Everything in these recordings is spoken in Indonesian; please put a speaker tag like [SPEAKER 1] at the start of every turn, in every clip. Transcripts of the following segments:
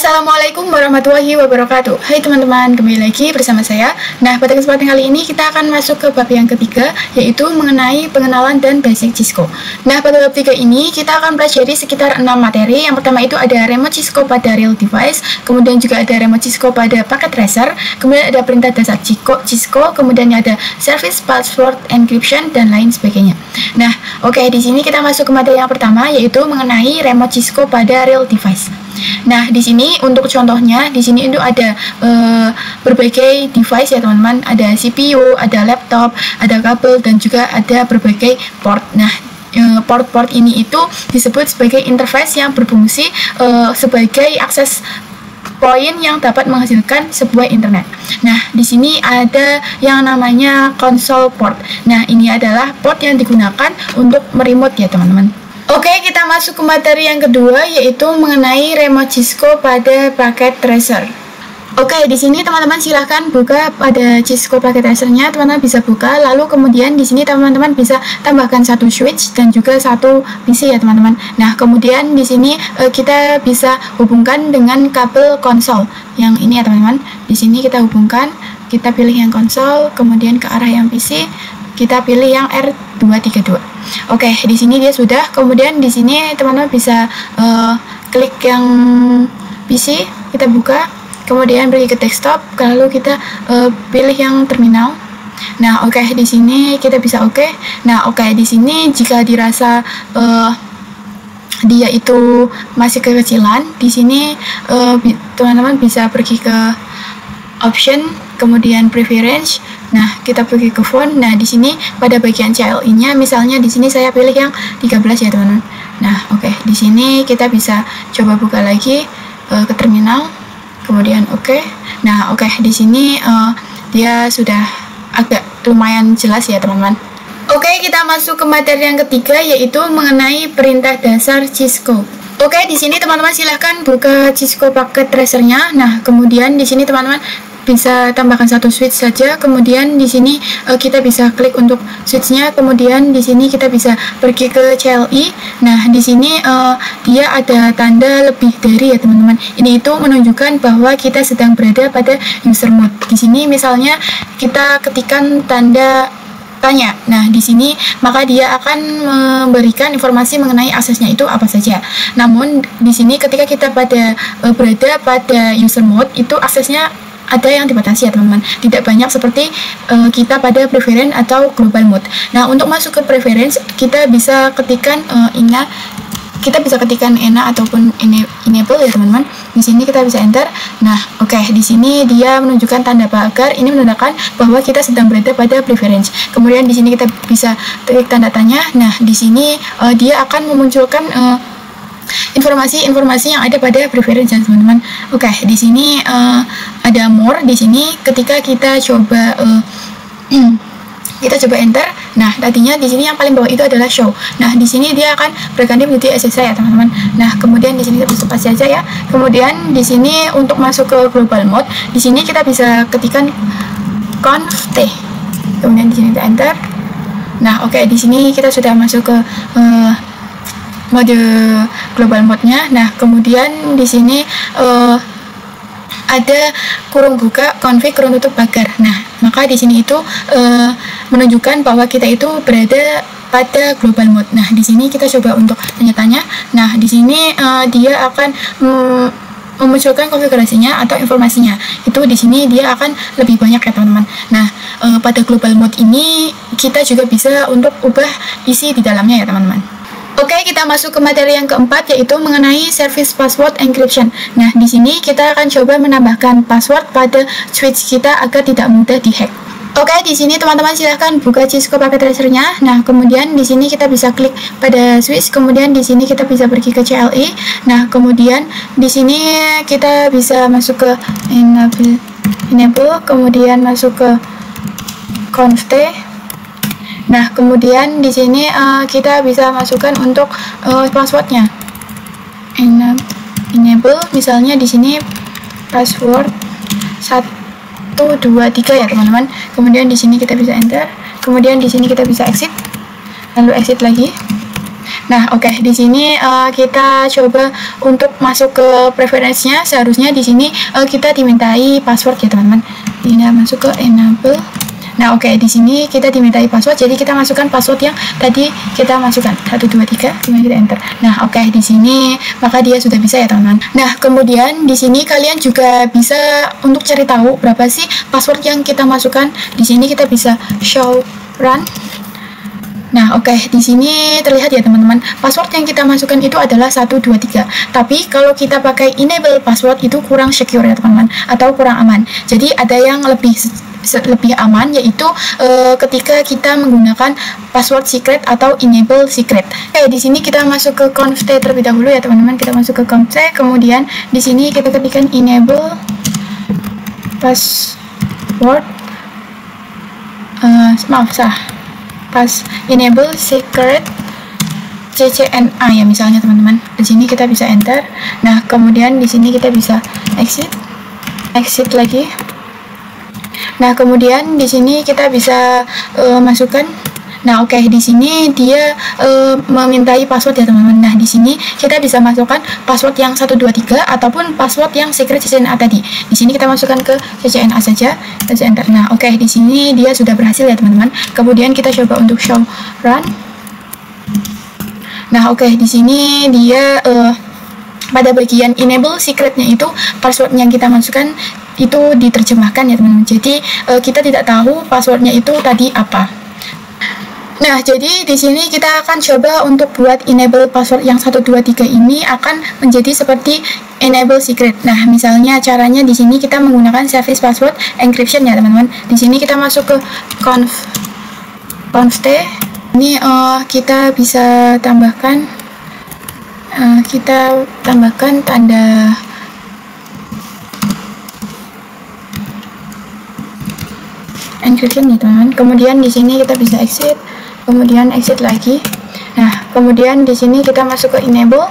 [SPEAKER 1] Assalamualaikum warahmatullahi wabarakatuh. Hai teman-teman, kembali lagi bersama saya. Nah, pada kesempatan kali ini kita akan masuk ke bab yang ketiga, yaitu mengenai pengenalan dan basic Cisco. Nah, pada bab 3 ini kita akan pelajari sekitar 6 materi. Yang pertama itu ada remote Cisco pada real device, kemudian juga ada remote Cisco pada packet tracer, kemudian ada perintah dasar Cisco, kemudian ada service password encryption dan lain sebagainya. Nah, oke, di sini kita masuk ke materi yang pertama, yaitu mengenai remote Cisco pada real device. Nah, di sini untuk contohnya, di sini itu ada berbagai device ya teman-teman. Ada CPU, ada laptop, ada kabel, dan juga ada berbagai port. Nah, port-port ini itu disebut sebagai interface yang berfungsi sebagai akses poin yang dapat menghasilkan sebuah internet. Nah, di sini ada yang namanya console port. Nah, ini adalah port yang digunakan untuk meremote ya teman-teman. Oke, kita masuk ke materi yang kedua, yaitu mengenai remote Cisco pada packet tracer. Oke, di sini teman-teman silahkan buka pada Cisco packet tracernya, teman-teman bisa buka. Lalu kemudian di sini teman-teman bisa tambahkan satu switch dan juga satu PC ya teman-teman. Nah, kemudian di sini kita bisa hubungkan dengan kabel konsol yang ini ya teman-teman. Di sini kita hubungkan, kita pilih yang konsol, kemudian ke arah yang PC. Kita pilih yang R232. Oke, di sini dia sudah. Kemudian di sini teman-teman bisa klik yang PC, kita buka, kemudian pergi ke desktop, lalu kita pilih yang terminal. Nah, oke, di sini kita bisa oke. Nah, oke, di sini jika dirasa dia itu masih kekecilan, di sini teman-teman bisa pergi ke option, kemudian preference. Nah, kita pergi ke font. Nah, di sini pada bagian CLI-nya, misalnya di sini saya pilih yang 13 ya, teman-teman. Nah, oke, di sini kita bisa coba buka lagi ke terminal, kemudian oke. Nah, oke, di sini dia sudah agak lumayan jelas ya, teman-teman. Oke, kita masuk ke materi yang ketiga, yaitu mengenai perintah dasar Cisco. Oke, di sini teman-teman silahkan buka Cisco packet tracer-nya. Nah, kemudian di sini teman-teman bisa tambahkan satu switch saja. Kemudian di sini kita bisa klik untuk switchnya. Kemudian di sini kita bisa pergi ke CLI. Nah, di sini dia ada tanda lebih dari ya teman-teman. Ini itu menunjukkan bahwa kita sedang berada pada user mode. Di sini misalnya kita ketikkan tanda tanya. Nah, di sini maka dia akan memberikan informasi mengenai aksesnya itu apa saja. Namun di sini ketika kita berada pada user mode, itu aksesnya ada yang dibatasi ya teman-teman, tidak banyak seperti kita pada preference atau global mode. Nah, untuk masuk ke preference kita bisa ketikkan ENA ataupun enable ya teman-teman. Di sini kita bisa enter. Nah, oke, di sini dia menunjukkan tanda pagar, ini menandakan bahwa kita sedang berada pada preference. Kemudian di sini kita bisa klik tanda tanya. Nah, di sini dia akan memunculkan informasi-informasi yang ada pada preference ya teman-teman. Oke, di sini ada more. Di sini ketika kita coba enter. Nah, tadinya di sini yang paling bawah itu adalah show. Nah, di sini dia akan berganti menjadi SSI ya teman-teman. Nah, kemudian di sini kita bisa spasi aja ya. Kemudian di sini untuk masuk ke global mode, di sini kita bisa ketikkan conf t. Kemudian di sini kita enter. Nah, oke, di sini kita sudah masuk ke mode global mode-nya. Nah, kemudian di sini ada kurung buka, config, kurung tutup pagar. Nah, maka di sini itu menunjukkan bahwa kita itu berada pada global mode. Nah, di sini kita coba untuk tanya-tanya. Nah, di sini dia akan memunculkan konfigurasinya atau informasinya. Itu di sini dia akan lebih banyak ya teman-teman. Nah, pada global mode ini kita juga bisa untuk ubah isi di dalamnya ya teman-teman. Oke, kita masuk ke materi yang keempat, yaitu mengenai service password encryption. Nah, di sini kita akan coba menambahkan password pada switch kita agar tidak mudah dihack. Oke, di sini teman-teman silahkan buka Cisco packet tracer-nya. Nah, kemudian di sini kita bisa klik pada switch, kemudian di sini kita bisa pergi ke CLI. Nah, kemudian di sini kita bisa masuk ke enable, kemudian masuk ke conf t. Nah, kemudian di sini kita bisa masukkan untuk passwordnya. Enable, misalnya di sini password 123 ya teman-teman. Kemudian di sini kita bisa enter. Kemudian di sini kita bisa exit, lalu exit lagi. Nah, oke, di sini kita coba untuk masuk ke preferensinya. Seharusnya di sini kita dimintai password ya teman-teman. Ini masuk ke enable. Nah, oke, di sini kita dimintai password. Jadi kita masukkan password yang tadi kita masukkan 1 2 3, kemudian kita enter. Nah, oke, di sini maka dia sudah bisa ya teman-teman. Nah, kemudian di sini kalian juga bisa untuk cari tahu berapa sih password yang kita masukkan. Di sini kita bisa show run. Nah, oke, di sini terlihat ya teman-teman, password yang kita masukkan itu adalah 1 2 3. Tapi kalau kita pakai enable password itu kurang secure ya teman-teman, atau kurang aman. Jadi ada yang lebih aman, yaitu ketika kita menggunakan password secret atau enable secret. Oke, di sini kita masuk ke conft terlebih dahulu ya teman-teman. Kita masuk ke conft, kemudian di sini kita ketikkan enable password. Pas enable secret CCNA ya misalnya teman-teman. Di sini kita bisa enter. Nah, kemudian di sini kita bisa exit lagi. Nah, kemudian di sini kita bisa masukkan. Nah, oke, di sini dia memintai password ya teman-teman. Nah, di sini kita bisa masukkan password yang 1 2 3 ataupun password yang secret CCNA tadi. Di sini kita masukkan ke CCNA saja, kita enter. Nah, oke, di sini dia sudah berhasil ya teman-teman. Kemudian kita coba untuk show run. Nah, oke, di sini dia pada bagian enable secretnya itu password yang kita masukkan itu diterjemahkan ya teman-teman. Jadi kita tidak tahu passwordnya itu tadi apa. Nah, jadi di sini kita akan coba untuk buat enable password yang 1 2 3 ini akan menjadi seperti enable secret. Nah, misalnya caranya di sini kita menggunakan service password encryption ya teman-teman. Di sini kita masuk ke conft. Ini kita bisa tambahkan tanda encryption ya teman-teman. Kemudian di sini kita bisa exit. Kemudian exit lagi. Nah, kemudian di sini kita masuk ke enable.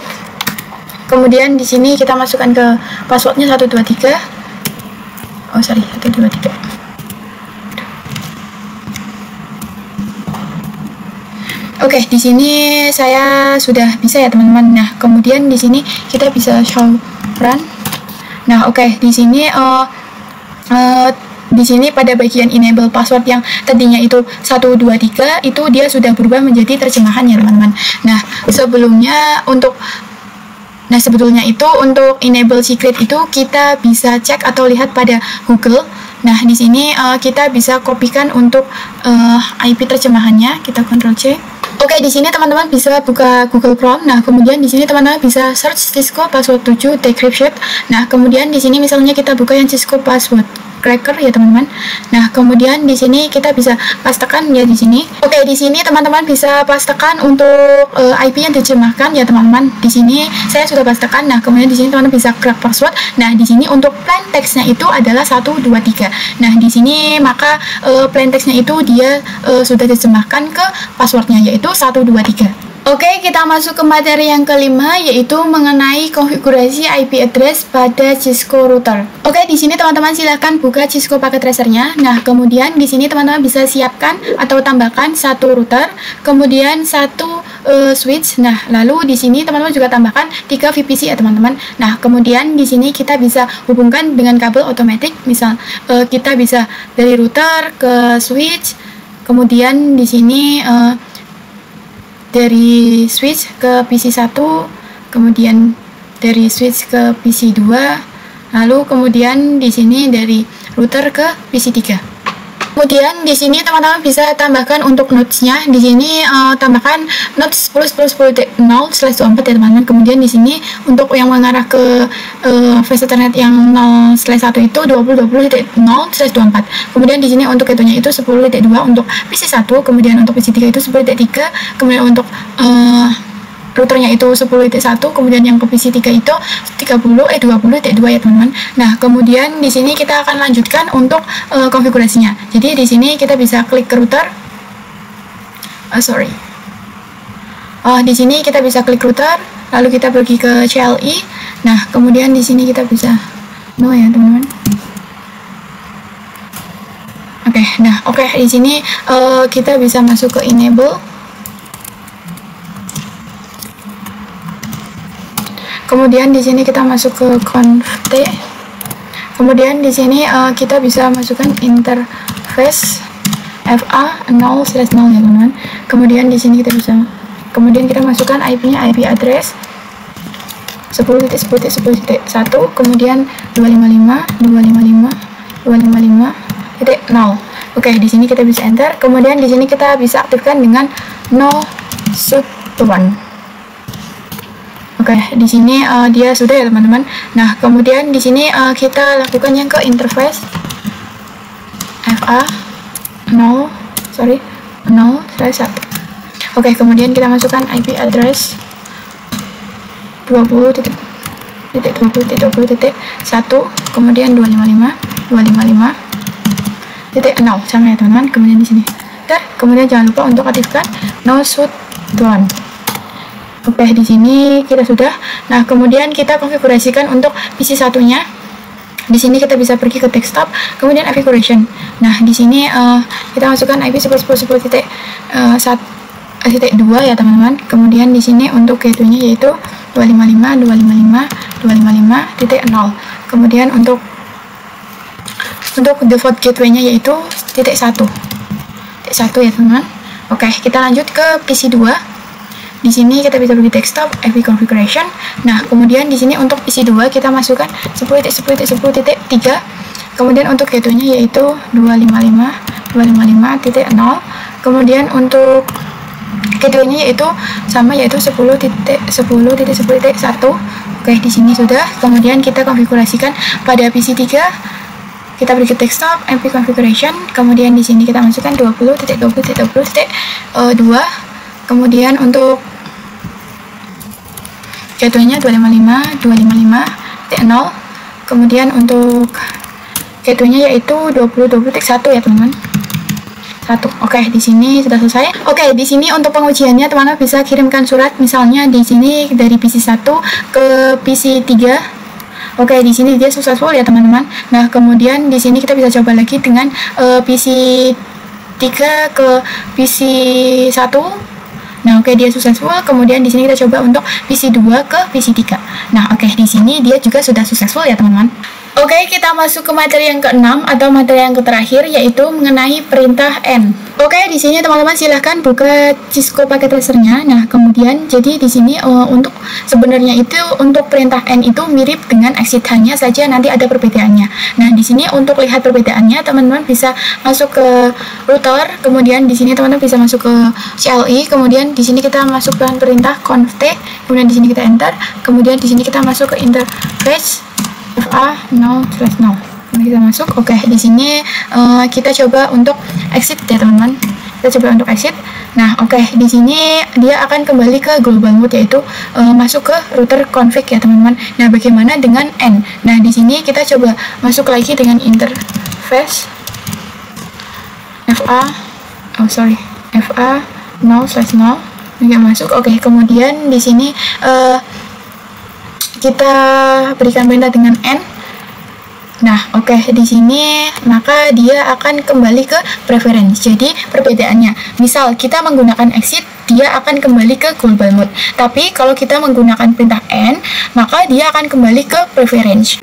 [SPEAKER 1] Kemudian di sini kita masukkan ke passwordnya 1 2 3. Oh, sorry, 1 2 3. Oke, di sini saya sudah bisa ya teman-teman. Nah, kemudian di sini kita bisa show run. Nah, oke, di sini di sini pada bagian enable password yang tadinya itu 1 2 3 itu dia sudah berubah menjadi terjemahan ya teman-teman. Nah, sebetulnya itu untuk enable secret itu kita bisa cek atau lihat pada Google. Nah, di sini kita bisa kopikan untuk IP terjemahannya. Kita Ctrl C. Oke, di sini teman-teman bisa buka Google Chrome. Nah, kemudian di sini teman-teman bisa search Cisco password 7 decryption. Nah, kemudian di sini misalnya kita buka yang Cisco password cracker ya teman-teman. Nah, kemudian di sini kita bisa pastekan ya di sini. Oke, di sini teman-teman bisa pastekan untuk IP yang diterjemahkan ya teman-teman. Di sini saya sudah pastekan. Nah, kemudian di sini teman-teman bisa crack password. Nah, di sini untuk plain text-nya itu adalah 1 2 3. Nah, di sini maka plain text-nya itu dia sudah diterjemahkan ke passwordnya yaitu 1 2 3. Oke, kita masuk ke materi yang kelima, yaitu mengenai konfigurasi IP address pada Cisco router. Oke, di sini teman-teman silahkan buka Cisco packet tracernya. Nah, kemudian di sini teman-teman bisa siapkan atau tambahkan 1 router, kemudian 1 switch. Nah, lalu di sini teman-teman juga tambahkan 3 VPC ya teman-teman. Nah, kemudian di sini kita bisa hubungkan dengan kabel otomatis. Misal kita bisa dari router ke switch, kemudian di sini dari switch ke PC 1, kemudian dari switch ke PC 2, lalu kemudian di sini dari router ke PC 3. Kemudian di sini teman-teman bisa tambahkan untuk nodes-nya. Di sini tambahkan nodes 10.10.0/24 ya teman-teman. Kemudian di sini untuk yang mengarah ke flash Ethernet yang 0/1 itu 20.20.0/24. Kemudian di sini untuk itunya itu 10.2 untuk PC 1, kemudian untuk PC 3 itu 10.3, kemudian untuk routernya itu 10.1, kemudian yang ke PC 3 itu 20.2 ya teman-teman. Nah, kemudian di sini kita akan lanjutkan untuk konfigurasinya. Jadi di sini kita bisa klik ke router. Di sini kita bisa klik router, lalu kita pergi ke CLI. Nah, kemudian di sini kita bisa ya teman-teman. Oke, di sini kita bisa masuk ke enable. Kemudian di sini kita masuk ke conf t. Kemudian di sini kita bisa masukkan interface fa 0/0 ya teman-teman. Kemudian di sini kita bisa, kemudian kita masukkan IP-nya, IP address 10.10.10.1, kemudian 255.255.255.0. Oke, di sini kita bisa enter. Kemudian di sini kita bisa aktifkan dengan no shoot one. Oke, di sini dia sudah ya teman-teman. Nah, kemudian di sini kita lakukan yang ke interface fa 0/1. Oke, kemudian kita masukkan IP address 20.20.1, kemudian 255.255.0 sama ya teman-teman. Kemudian di sini. Kemudian jangan lupa untuk aktifkan no shoot one. Oke, di sini kita sudah. Nah, kemudian kita konfigurasikan untuk PC satunya. Di sini kita bisa pergi ke desktop, kemudian configuration. Nah, di sini kita masukkan IP 10.10.10.1.2 ya teman-teman. Kemudian di sini untuk gateway-nya yaitu 255.255.0. Kemudian untuk default gateway-nya yaitu .1 ya teman-teman. Oke, kita lanjut ke PC 2. Di sini kita bisa pergi desktop, IP configuration. Nah, kemudian di sini untuk PC 2 kita masukkan 10.10.10.3. Kemudian untuk gateway-nya yaitu 255.255.0. Kemudian untuk gateway-nya yaitu sama, yaitu 10.10.10.1. Oke, di sini sudah. Kemudian kita konfigurasikan pada PC 3. Kita pergi ke desktop, IP configuration. Kemudian di sini kita masukkan 20.20.20.2. Kemudian untuk gateway-nya 255.255.0. Kemudian untuk gateway-nya yaitu 20.20.1 ya teman-teman. 1. Oke, di sini sudah selesai. Oke, di sini untuk pengujiannya teman-teman bisa kirimkan surat, misalnya di sini dari PC 1 ke PC 3. Oke, di sini dia successful ya teman-teman. Nah, kemudian di sini kita bisa coba lagi dengan PC 3 ke PC 1. Nah, oke, dia successful. Kemudian di sini kita coba untuk PC 2 ke PC 3. Nah, oke, di sini dia juga sudah successful ya teman-teman. Oke, kita masuk ke materi yang ke-6 atau materi yang terakhir, yaitu mengenai perintah N. Oke, di sini teman-teman silahkan buka Cisco paket tracernya. Nah, kemudian jadi di sini untuk sebenarnya itu untuk perintah N itu mirip dengan exit, hanya saja nanti ada perbedaannya. Nah, di sini untuk lihat perbedaannya teman-teman bisa masuk ke router, kemudian di sini teman-teman bisa masuk ke CLI, kemudian di sini kita masukkan perintah conf t, kemudian di sini kita enter, kemudian di sini kita masuk ke interface fa 0/0. Ini kita masuk. Oke, di sini kita coba untuk exit ya teman-teman. Kita coba untuk exit. Nah, oke, di sini dia akan kembali ke global mode, yaitu masuk ke router config ya teman-teman. Nah, bagaimana dengan N? Nah, di sini kita coba masuk lagi dengan interface fa 0/0. Ini masuk. Oke, kemudian di sini kita berikan perintah dengan N. Nah, oke, di sini maka dia akan kembali ke preference. Jadi perbedaannya, misal kita menggunakan exit, dia akan kembali ke global mode. Tapi kalau kita menggunakan perintah N, maka dia akan kembali ke preference.